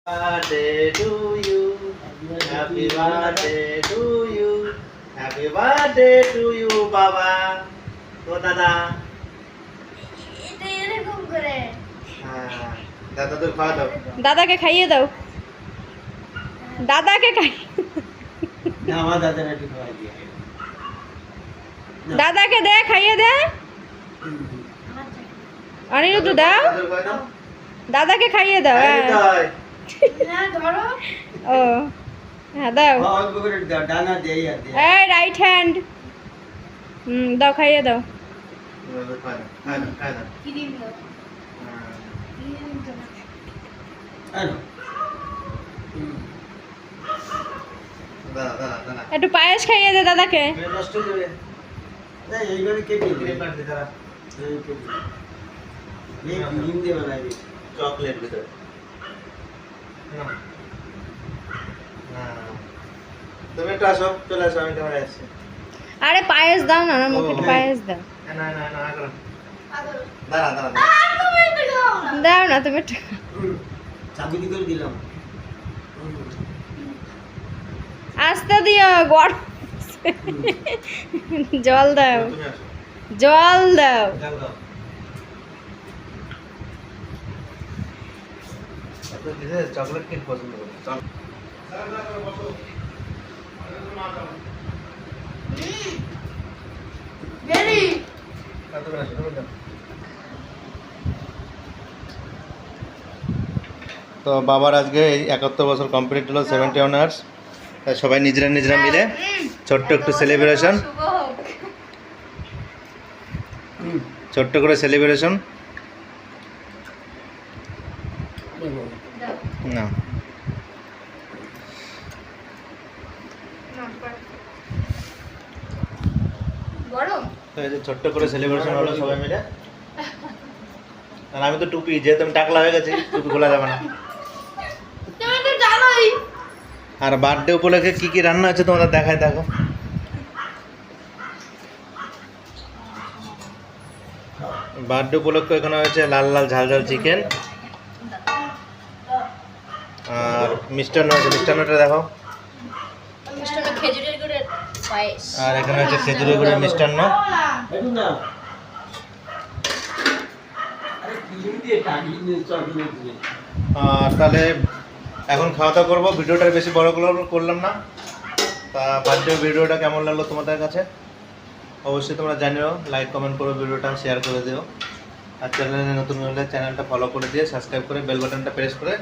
birthday to you. Happy birthday to you. Happy birthday to you, Baba. তো দাদা এটা এরকম করে হ্যাঁ দাদা তো খাওয়া দাও দাদাকে খাইয়ে দাও দাদাকে না আমার দাদার একটু খাওয়াই দিয়ে দাদাকে দে খাইয়ে দে অনিরুদ্ধ দাও দাদাকে খাইয়ে দাও হ্যাঁ না ধরো ও হ্যাঁ দাও অল্প করে ডানা দেই আর দেই এই রাইট হ্যান্ড দাও খাইয়ে দাও খায় ক্রিম দাও ক্রিম দাও দাদা একটু পায়েস খাইয়ে দে দাদাকে নষ্ট হয়ে যাবে না এইভাবে কেটে দিলে কাট দে তারা এই ক্রিম দিয়ে বানাবি চকলেট ভিতরে না তুমি একটু আসো চলে আসো আমি ক্যামেরায় আসছি আরে পায়েস দাও না আমার মুখে একটু পায়েস দাও না আগরা আদর দাঁড়া তুমি একটু খাও না দাও না তুমি একটু চাবি দি করে দিলাম আস্তে দিও গরম জল দাও তুমি আসো জল দাও জল দাও আপনি দিলে চকলেট কেক পছন্দ করেন চল বেরি তো বাবার আজকে 71 বছর কমপ্লিট হলো 70 অনার্স সবাই নিজেরা মিলে ছোট্ট একটু সেলিব্রেশন ছোট্ট করে সেলিব্রেশন না গরম তো এই যে ছোট্ট করে সেলিব্রেশন হলো সবাই মিলে আর আমি তো টুপি যেহেতু আমি টাকলা হয়ে গেছি টুপি খোলা যাবে না তুমি তো জানোই আর বার্থডে উপলক্ষে কি কি রান্না আছে তোমাদের দেখায় দেখো বার্থডে উপলক্ষে এখানে হয়েছে লাল লাল ঝাল ঝাল চিকেন আর মিষ্টান্ন আছে মিষ্টান্নটা দেখো মিষ্টান্ন খেজুরের গুড়ের পায়েস আর এখানে হচ্ছে খেজুরের গুড়ের মিষ্টান্ন আর তাহলে এখন খাওয়া দাওয়া করবো ভিডিওটা বেশি বড় করলাম না তা বার্থডে ভিডিওটা কেমন লাগলো তোমাদের কাছে অবশ্যই তোমরা জানিও লাইক কমেন্ট করো ভিডিওটা শেয়ার করে দিও আর চ্যানেলে নতুন হলে চ্যানেলটা ফলো করে দিয়ে সাবস্ক্রাইব করে বেল বাটনটা প্রেস করে